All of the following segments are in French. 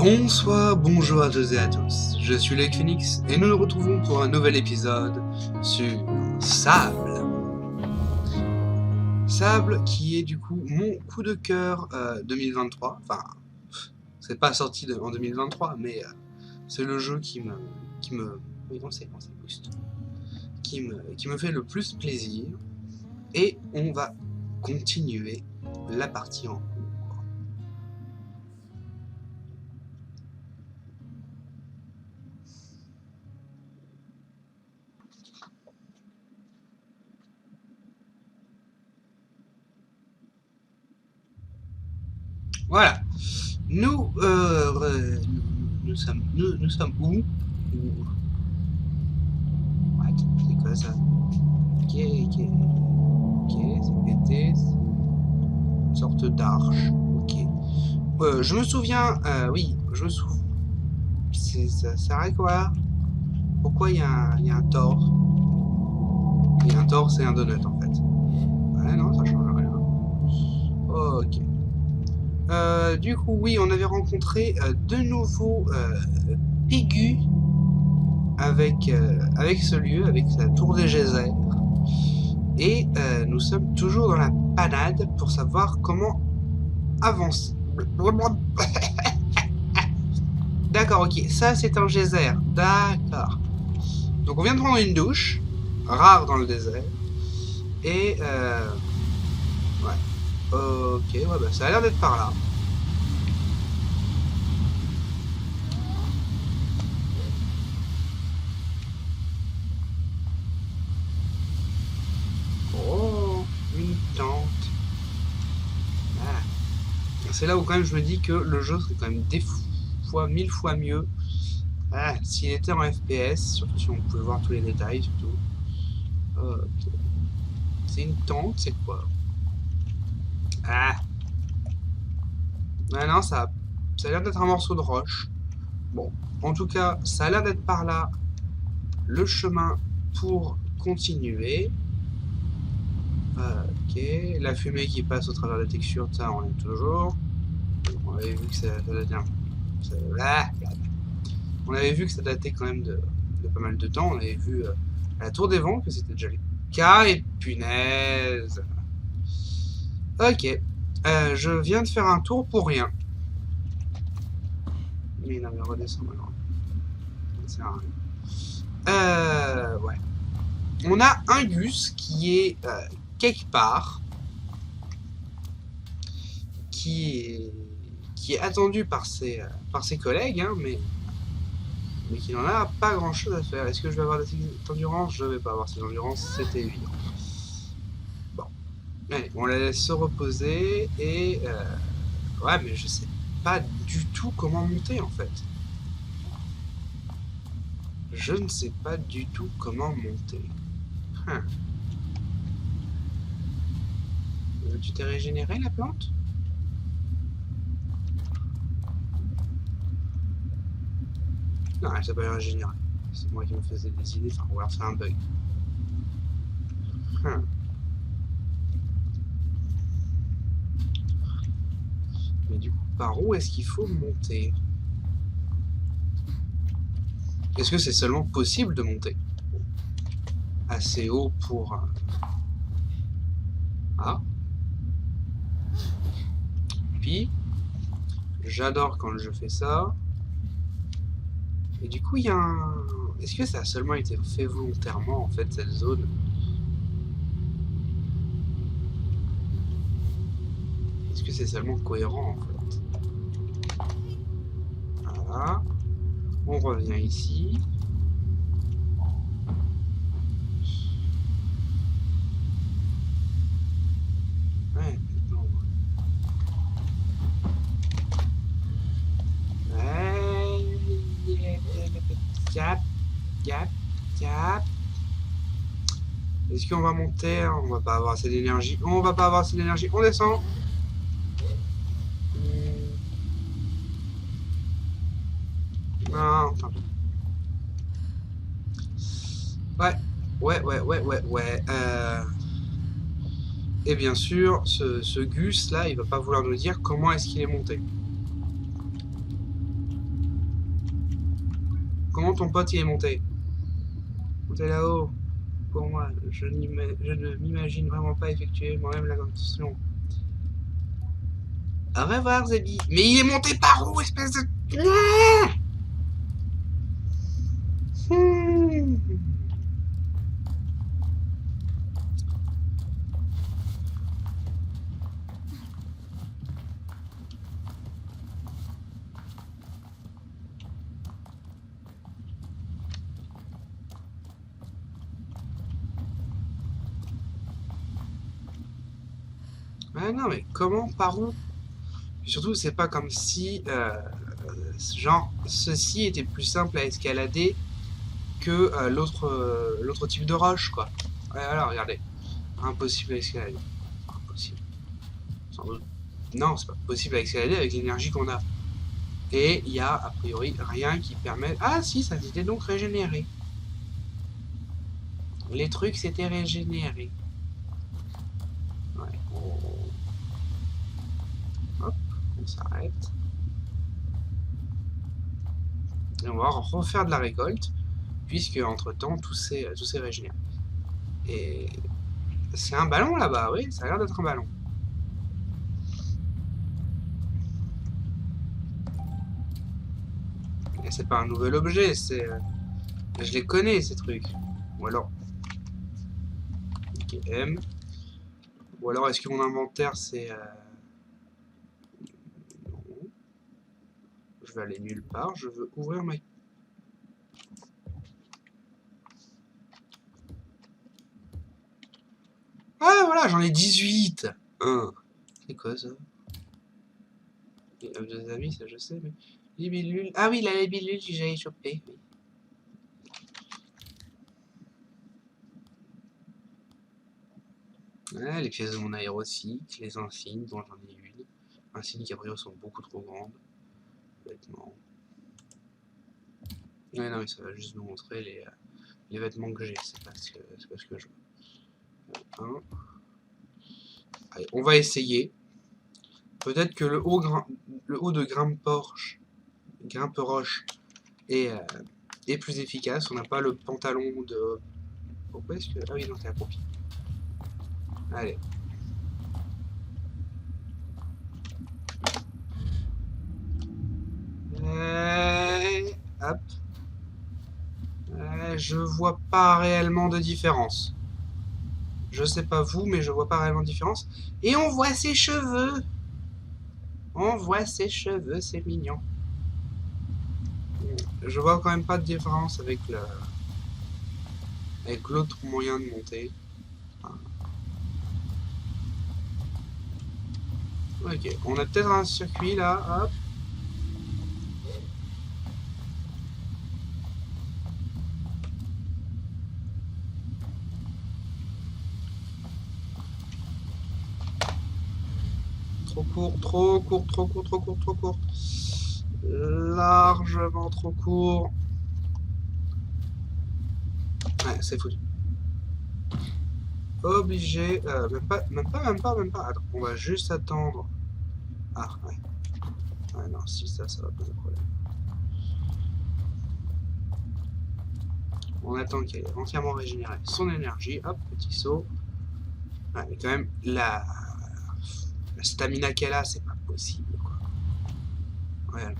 Bonsoir, bonjour à toutes et à tous, je suis Lake Phoenix et nous nous retrouvons pour un nouvel épisode sur Sable. Sable qui est du coup mon coup de cœur 2023, enfin c'est pas sorti en 2023 mais c'est le jeu qui me oui, non, c'est boost. Qui me fait le plus plaisir et on va continuer la partie en cours. Voilà. Nous sommes où? What? C'est quoi ça? Ok, c'est pété. Une sorte d'arche. Ok. Je me souviens. Oui, je me souviens. Ça sert à quoi? Pourquoi il y a un tort? Et un tort, c'est un donut en fait. Ouais, non, ça change rien. Ok. Du coup, oui, on avait rencontré de nouveaux Pégus avec ce lieu, avec la tour des geysers. Et nous sommes toujours dans la panade pour savoir comment avancer. D'accord, ok, ça c'est un geyser. D'accord. Donc on vient de prendre une douche, rare dans le désert. Et ouais. Ok, ouais, bah ça a l'air d'être par là. Oh, une tente. Ah. C'est là où quand même je me dis que le jeu serait quand même mille fois mieux s'il était en FPS, surtout si on pouvait voir tous les détails surtout. Ok. C'est une tente, c'est quoi? Ah. Ouais, non, ça a l'air d'être un morceau de roche. Bon, en tout cas, ça a l'air d'être par là le chemin pour continuer. Ok, la fumée qui passe au travers des textures, ça on aime toujours. On avait vu que ça datait on avait vu que ça datait quand même de pas mal de temps. On avait vu à la Tour des Vents que c'était déjà le cas, et punaise. Ok, je viens de faire un tour pour rien. Mais non, mais redescends maintenant. Ça sert à rien. Ouais. On a un Gus qui est quelque part, qui est attendu par ses collègues, hein, mais qui n'en a pas grand chose à faire. Est-ce que je vais avoir cette endurance? Je vais pas avoir cette endurance, c'était évident. Bon, allez, on la laisse se reposer et ouais, mais je sais pas du tout comment monter en fait. Je ne sais pas du tout comment monter. Tu t'es régénéré la plante? Non, elle s'appelle régénérer. C'est moi qui me faisais des idées, enfin, ou alors c'est un bug. Mais du coup, par où est-ce qu'il faut monter? Est-ce que c'est seulement possible de monter assez haut pour... Ah. Puis, j'adore quand je fais ça. Et du coup, il y a un... Est-ce que ça a seulement été fait volontairement, en fait, cette zone? Est-ce que c'est seulement cohérent, en fait? Voilà. On revient ici. Ouais, non. Cap, cap, cap. Est-ce qu'on va monter? On va pas avoir assez d'énergie. On va pas avoir assez d'énergie. On descend. Non, enfin. Ouais. Et bien sûr, ce Gus là, il va pas vouloir nous dire comment est-ce qu'il est monté. Comment ton pote il est monté? Monté là-haut. Pour moi, je ne m'imagine vraiment pas effectuer moi-même la construction. Au revoir, Zébi. Mais il est monté par où, espèce de... Ah non, mais comment, par où? Et surtout, c'est pas comme si, genre, ceci était plus simple à escalader que l'autre type de roche, quoi. Ouais, alors, regardez. Impossible à escalader. Impossible. Sans doute. Non, c'est pas possible à escalader avec l'énergie qu'on a. Et il y a, a priori, rien qui permet... Ah si, ça s'était donc régénéré. Les trucs s'étaient régénérés. Ouais, hop, on s'arrête. Et on va refaire de la récolte, puisque entre-temps, tout s'est régénéré. Et c'est un ballon là-bas, oui, ça a l'air d'être un ballon. Et c'est pas un nouvel objet, c'est... je les connais, ces trucs. Ou alors... Ok, M. Ou alors, est-ce que mon inventaire, c'est... Non. Je vais aller nulle part, je veux ouvrir ma... Ah, voilà, j'en ai 18. C'est quoi, ça? Les œufs de amis, ça je sais, mais... Libellule... Ah oui, la libellule, j'ai chopé, oui. Ouais, les pièces de mon aérocycle, les insignes dont j'en ai une. Insignes qui a priori sont beaucoup trop grandes. Vêtements. Ouais, non, mais ça va juste nous montrer les vêtements que j'ai, c'est pas ce que je veux. Allez, on va essayer. Peut-être que le haut de grimpe-roche est plus efficace. On n'a pas le pantalon de... Pourquoi est-ce que... Ah oui, non, c'est la copie. Allez. Hop. Je vois pas réellement de différence. Je sais pas vous, mais je vois pas réellement de différence. Et on voit ses cheveux. On voit ses cheveux, c'est mignon. Je vois quand même pas de différence avec l'autre moyen de monter. Ok, on a peut-être un circuit là, hop. Trop court, trop court, trop court, trop court, trop court. Largement trop court. Ouais, c'est foutu. Obligé, même pas. Attends, on va juste attendre. Ah, ouais. Ah non, si ça va poser problème. On attend qu'elle ait entièrement régénéré son énergie. Hop, petit saut. Ouais, mais quand même, la stamina qu'elle a, c'est pas possible, quoi. Ouais.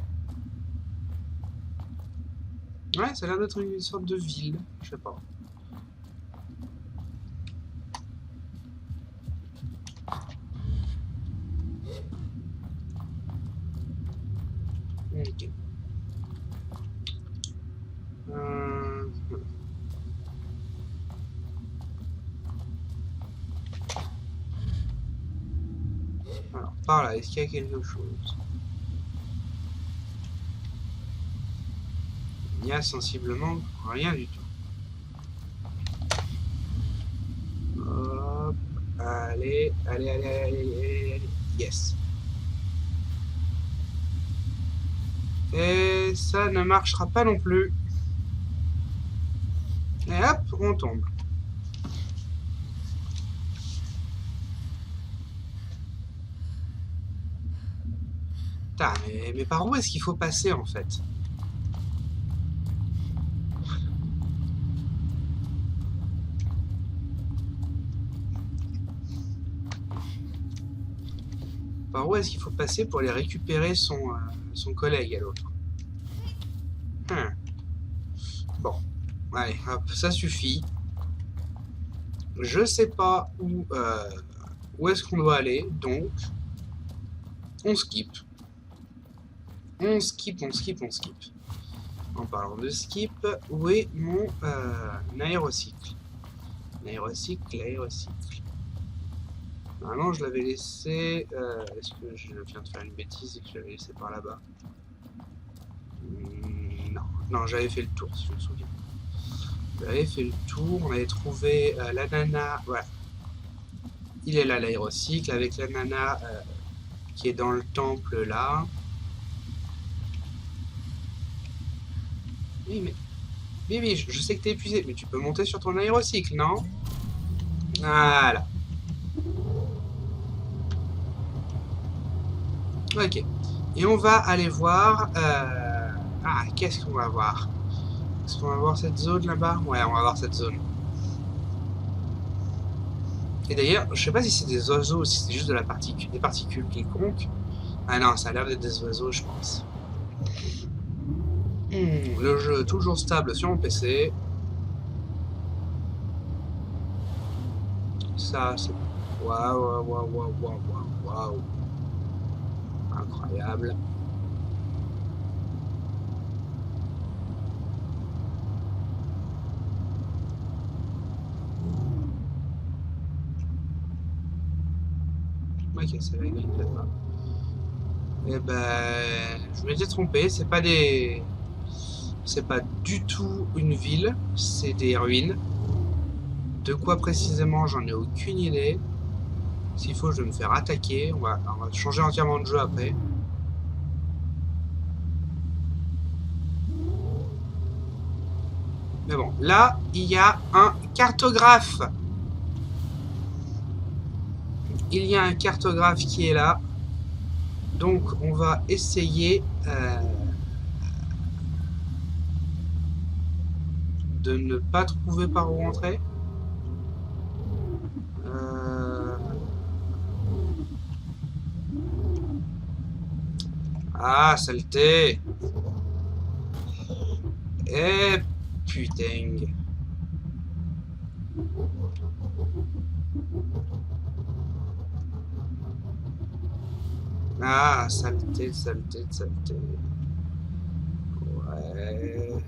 Ouais, ça a l'air d'être une sorte de ville, je sais pas. Ok. Alors, par là, est-ce qu'il y a quelque chose? Il n'y a sensiblement rien du tout. Hop, allez. Yes. Et ça ne marchera pas non plus. Et hop, on tombe. Putain, mais par où est-ce qu'il faut passer en fait? Par où est-ce qu'il faut passer pour aller récupérer son collègue à l'autre? Bon, allez, hop, ça suffit. Je sais pas où est-ce qu'on doit aller, donc on skip. On skip. En parlant de skip, où est mon aérocycle? L'aérocycle. Normalement, je l'avais laissé... Est-ce que je viens de faire une bêtise et que je l'avais laissé par là-bas? Non, j'avais fait le tour, si je me souviens. J'avais fait le tour, on avait trouvé la nana... Voilà. Il est là, l'aérocycle, avec la nana qui est dans le temple, là. Oui, mais... Bibi, je sais que t'es épuisé, mais tu peux monter sur ton aérocycle, non? Voilà. Ok. Et on va aller voir... Ah, qu'est-ce qu'on va voir? Est-ce qu'on va voir cette zone là-bas? Ouais, on va voir cette zone. Et d'ailleurs, je sais pas si c'est des oiseaux ou si c'est juste de la des particules quelconques. Ah non, ça a l'air d'être des oiseaux, je pense. Le jeu toujours stable sur mon PC. Ça, c'est... Waouh. Incroyable. Ok, c'est la grille là-bas. Eh ben, je m'étais trompé, c'est pas des... C'est pas du tout une ville, c'est des ruines. De quoi précisément, j'en ai aucune idée. S'il faut, je vais me faire attaquer. On va changer entièrement de jeu après. Mais bon, là, il y a un cartographe. Il y a un cartographe qui est là. Donc, on va essayer de ne pas trouver par où rentrer. Ah, saleté! Eh, putain! Ah, saleté. Ouais.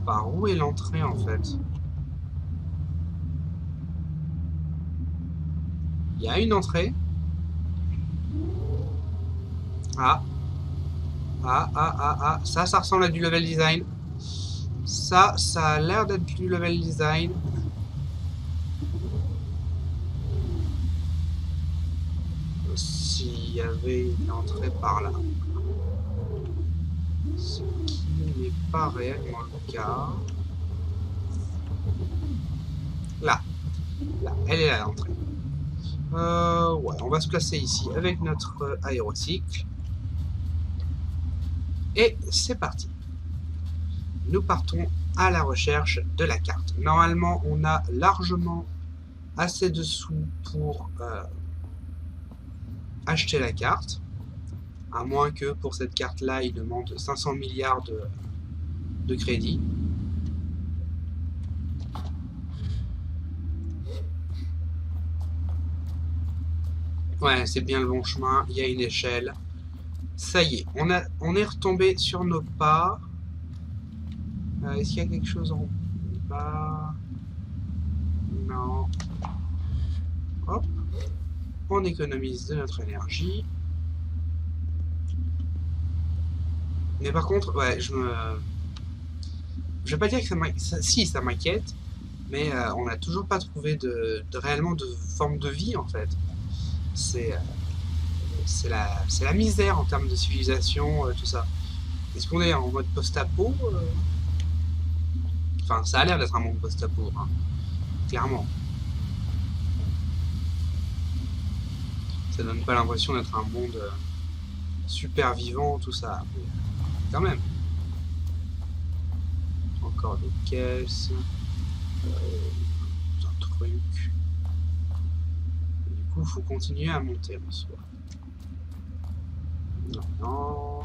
Par où est l'entrée en fait? Il y a une entrée. Ah. Ça ressemble à du level design. Ça a l'air d'être du level design. S'il y avait une entrée par là. Ce qui n'est pas réellement le cas. Là, elle est là l'entrée. Ouais, on va se placer ici avec notre aérocycle. Et c'est parti. Nous partons à la recherche de la carte. Normalement, on a largement assez de sous pour acheter la carte. À moins que pour cette carte-là, il demande 500 milliards de crédit. Ouais, c'est bien le bon chemin. Il y a une échelle. Ça y est, on est retombé sur nos pas. Est-ce qu'il y a quelque chose en bas? Non. Hop. On économise de notre énergie. Mais par contre, ouais, je vais pas dire que ça m'inquiète, mais on n'a toujours pas trouvé réellement de forme de vie en fait. C'est la misère en termes de civilisation, tout ça. Est-ce qu'on est en mode post-apo Enfin, ça a l'air d'être un monde post-apo, hein, clairement. Ça donne pas l'impression d'être un monde super vivant, tout ça. Mais quand même. Encore des caisses. Un truc. Et du coup, il faut continuer à monter en soi. Non, non.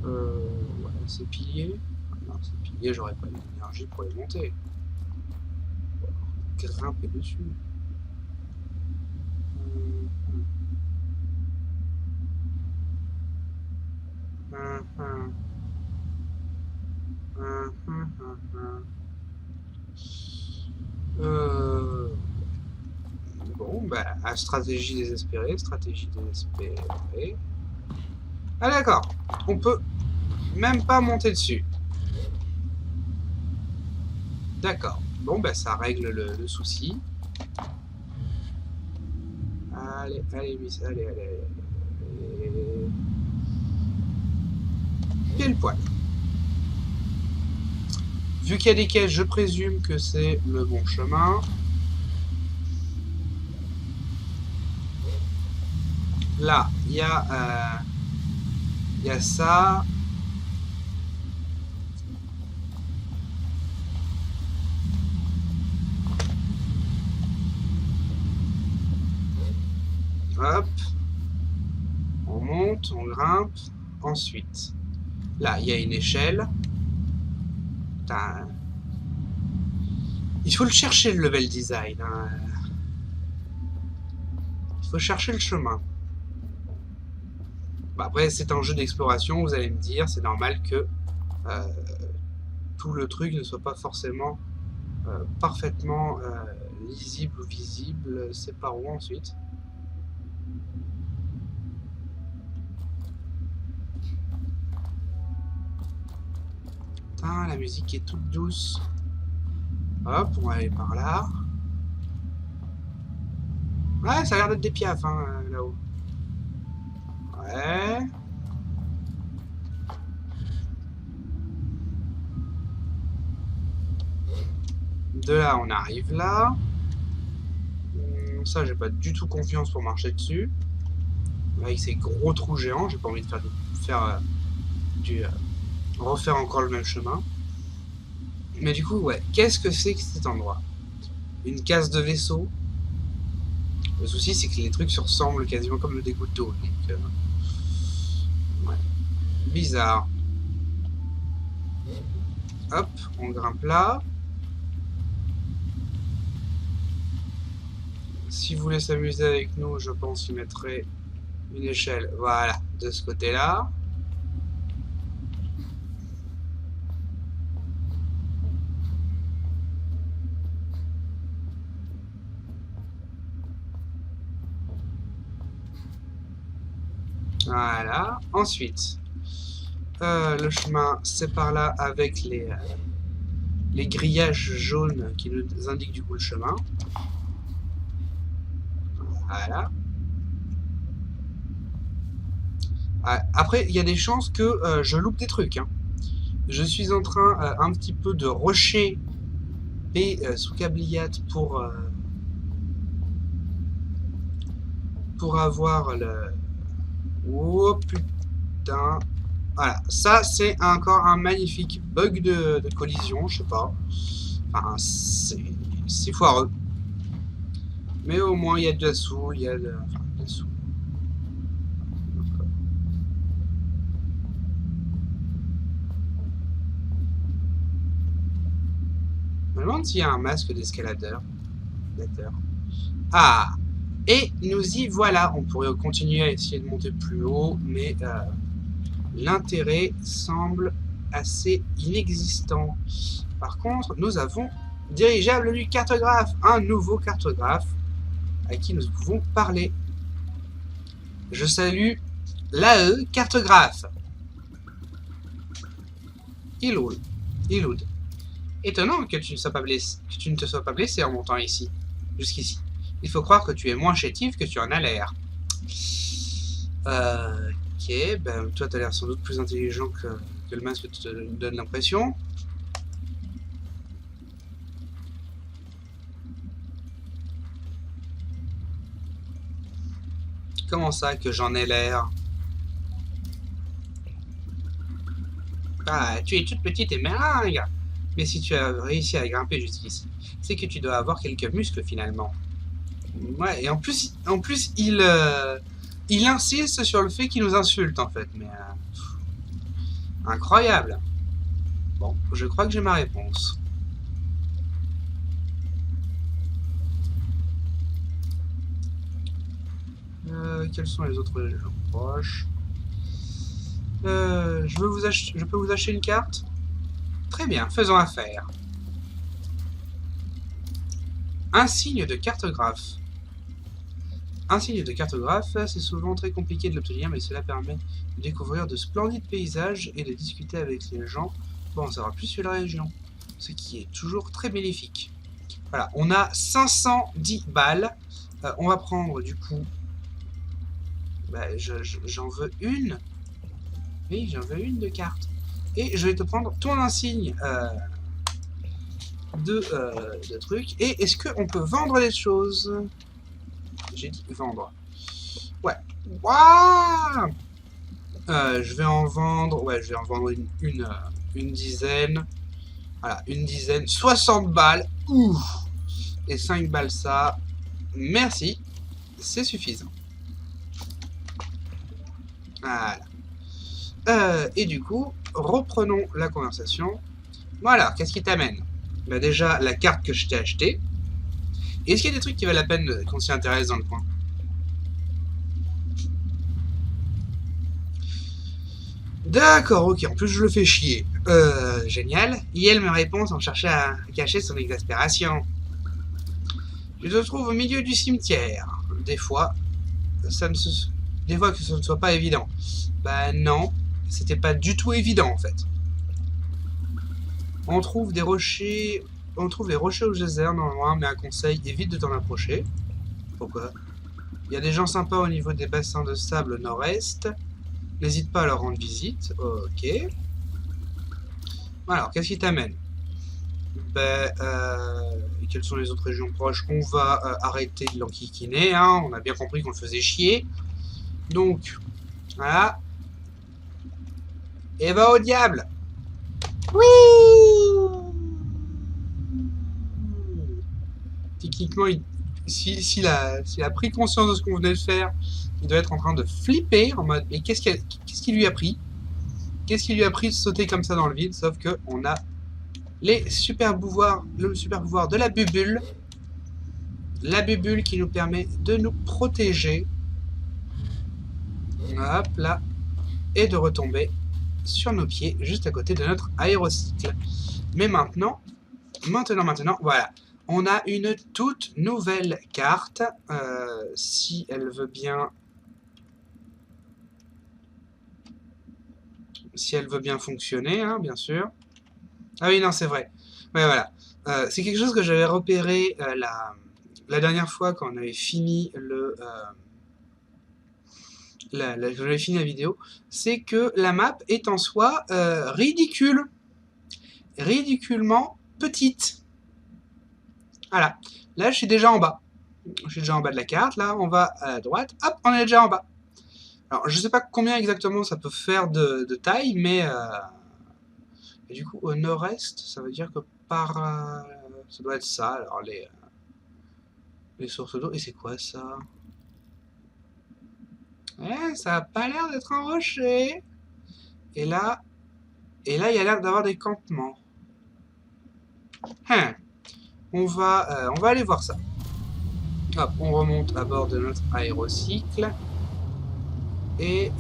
Ouais, ces piliers. Non, ces piliers, j'aurais pas l'énergie pour les monter. Grimper dessus. Bon, bah, stratégie désespérée, stratégie désespérée. Ah d'accord, on peut même pas monter dessus. D'accord. Bon, bah ça règle le souci. Allez, allez, Miss, allez, allez, allez. Pile poil. Vu qu'il y a des caisses, je présume que c'est le bon chemin. Là, il y a ça. Hop. On monte, on grimpe. Ensuite, là, il y a une échelle. Putain. Il faut le chercher, le level design. Hein. Il faut chercher le chemin. Bah, après, c'est un jeu d'exploration, vous allez me dire, c'est normal que tout le truc ne soit pas forcément parfaitement lisible ou visible. C'est par où ensuite? Putain, la musique est toute douce. Hop, on va aller par là. Ouais, ça a l'air d'être des piafs, hein, là-haut. Ouais. De là, on arrive là. Ça, j'ai pas du tout confiance pour marcher dessus. Avec ces gros trous géants, j'ai pas envie de refaire encore le même chemin. Mais du coup, ouais, qu'est-ce que c'est que cet endroit? Une case de vaisseau. Le souci, c'est que les trucs se ressemblent quasiment comme des gouttes d'eau. Donc, ouais. Bizarre. Hop, on grimpe là. Si vous voulez s'amuser avec nous, je pense qu'il mettrait une échelle, voilà, de ce côté-là. Voilà. Ensuite, le chemin, c'est par là avec les grillages jaunes qui nous indiquent du coup le chemin. Voilà. Après, il y a des chances que je loupe des trucs. Hein. Je suis en train un petit peu de rusher et sous câbliate pour avoir le... Oh putain. Voilà, ça c'est encore un magnifique bug de collision, je sais pas. Enfin, c'est foireux. Mais au moins il y a de la sous, il y a de... Enfin, de la sous. Je me demande s'il y a un masque d'escaladeur. D'accord. Ah! Et nous y voilà. On pourrait continuer à essayer de monter plus haut, mais l'intérêt semble assez inexistant. Par contre, nous avons dirigeable du cartographe, un nouveau cartographe à qui nous pouvons parler. Je salue l'AE cartographe. Iloud. Étonnant que tu ne te sois pas blessé en montant ici, jusqu'ici. Il faut croire que tu es moins chétif que tu en as l'air. Ok, ben toi t'as l'air sans doute plus intelligent que le masque te donne l'impression. Comment ça que j'en ai l'air? Ah, tu es toute petite et meringue. Mais si tu as réussi à grimper jusqu'ici, c'est que tu dois avoir quelques muscles finalement. Ouais, et en plus il insiste sur le fait qu'il nous insulte en fait, mais incroyable. Bon, je crois que j'ai ma réponse. Quels sont les autres gens proches? Je peux vous acheter une carte? Très bien, faisons affaire. Un signe de cartographe. Un signe de cartographe, c'est souvent très compliqué de l'obtenir, mais cela permet de découvrir de splendides paysages et de discuter avec les gens pour en savoir plus sur la région, ce qui est toujours très bénéfique. Voilà, on a 510 balles. On va prendre du coup... Bah, j'en veux une. Oui, j'en veux une de carte. Et je vais te prendre ton insigne de trucs. Et est-ce qu'on peut vendre des choses? J'ai dit vendre. Ouais. Waouh. Je vais en vendre... Ouais, je vais en vendre une dizaine. Voilà, une dizaine. 60 balles. Ouh. Et 5 balles ça. Merci. C'est suffisant. Voilà. Et du coup, reprenons la conversation. Voilà, qu'est-ce qui t'amène? Bah déjà, la carte que je t'ai achetée. Est-ce qu'il y a des trucs qui valent la peine qu'on s'y intéresse dans le coin? D'accord, ok, en plus je le fais chier. Génial. Yel me répond sans chercher à cacher son exaspération. Tu te trouves au milieu du cimetière. Des fois, des fois que ce ne soit pas évident. Bah non, c'était pas du tout évident en fait. On trouve des rochers au geyser non loin, mais un conseil, évite de t'en approcher. Pourquoi? Il y a des gens sympas au niveau des bassins de sable nord-est. N'hésite pas à leur rendre visite. Ok. Alors, qu'est-ce qui t'amène? Ben, quelles sont les autres régions proches? On va arrêter de l'enquiquiner, hein. On a bien compris qu'on le faisait chier. Donc, voilà. Et va au diable! Oui! Techniquement, s'il a pris conscience de ce qu'on venait de faire, il doit être en train de flipper en mode mais qu'est-ce qui lui a pris? Qu'est-ce qui lui a pris de sauter comme ça dans le vide? Sauf que on a le super pouvoir de la bubule. La bubule qui nous permet de nous protéger. Hop là. Et de retomber sur nos pieds juste à côté de notre aérocycle. Mais maintenant, voilà. On a une toute nouvelle carte. Si elle veut bien... Si elle veut bien fonctionner, hein, bien sûr. Ah oui, non, c'est vrai. Ouais, voilà. C'est quelque chose que j'avais repéré la dernière fois quand on avait fini j'avais fini la vidéo. C'est que la map est en soi ridicule. Ridiculement petite. Voilà. Là, je suis déjà en bas. Je suis déjà en bas de la carte. Là, on va à droite. Hop, on est déjà en bas. Alors, je sais pas combien exactement ça peut faire de taille, mais... Et du coup, au nord-est, ça veut dire que par... ça doit être ça, alors les sources d'eau. Et c'est quoi ça? Ça a pas l'air d'être un rocher. Et là, il y a l'air d'avoir des campements. On va aller voir ça. Hop, on remonte à bord de notre aérocycle. Et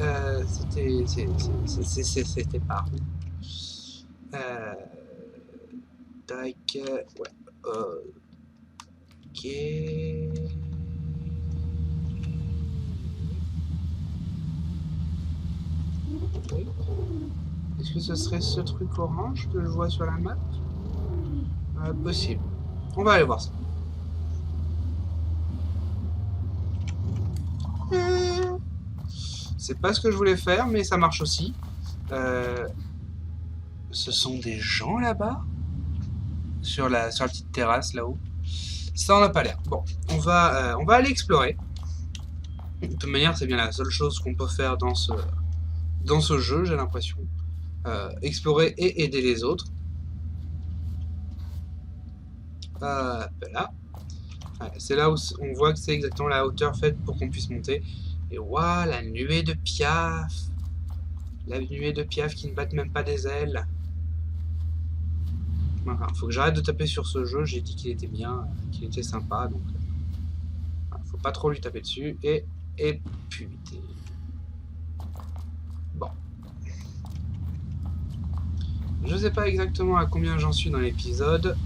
c'était par où? Tac, ouais. Ok. Est-ce que ce serait ce truc orange que je vois sur la map? Possible. On va aller voir ça. C'est pas ce que je voulais faire, mais ça marche aussi. Ce sont des gens là-bas? Sur la petite terrasse là-haut? Ça en a pas l'air. Bon, on va aller explorer. De toute manière, c'est bien la seule chose qu'on peut faire dans ce jeu, j'ai l'impression. Explorer et aider les autres. Là. Ouais, c'est là où on voit que c'est exactement la hauteur faite pour qu'on puisse monter. Et waouh, la nuée de piaf. La nuée de piaf qui ne battent même pas des ailes. Voilà, faut que j'arrête de taper sur ce jeu. J'ai dit qu'il était bien, qu'il était sympa. Donc, voilà, faut pas trop lui taper dessus. Et putain. Bon. Je sais pas exactement à combien j'en suis dans l'épisode.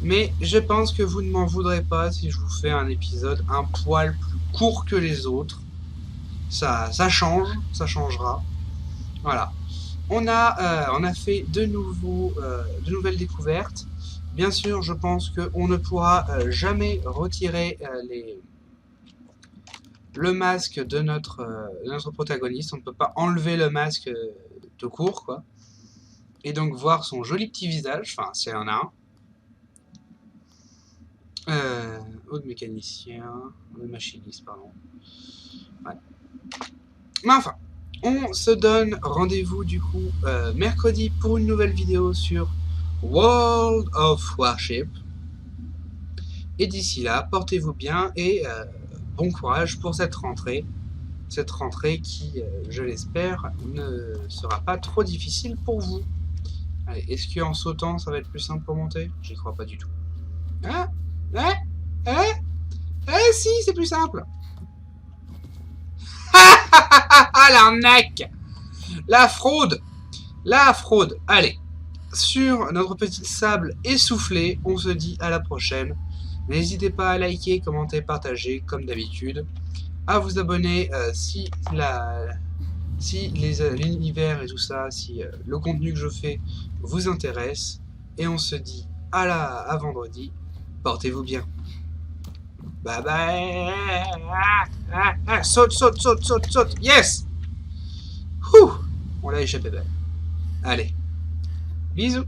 Mais je pense que vous ne m'en voudrez pas si je vous fais un épisode un poil plus court que les autres. Ça change, ça changera. Voilà. On a fait de nouvelles découvertes. Bien sûr, je pense qu'on ne pourra jamais retirer le masque de notre protagoniste. On ne peut pas enlever le masque tout court, quoi. Et donc voir son joli petit visage, enfin, si elle en a un. Autre mécanicien, machiniste, pardon. Ouais. Mais enfin, on se donne rendez-vous du coup mercredi pour une nouvelle vidéo sur World of Warship. Et d'ici là, portez-vous bien et bon courage pour cette rentrée. Cette rentrée qui, je l'espère, ne sera pas trop difficile pour vous. Allez, est-ce qu'en sautant, ça va être plus simple pour monter? J'y crois pas du tout. Hein? Si, c'est plus simple. Ah, l'arnaque! La fraude! La fraude! Allez, sur notre petite sable essoufflée, on se dit à la prochaine. N'hésitez pas à liker, commenter, partager, comme d'habitude. À vous abonner si l'univers et tout ça, si le contenu que je fais vous intéresse. Et on se dit à vendredi. Portez-vous bien. Bye bye. Saute. Yes. Ouh, on l'a échappé belle. Allez, bisous.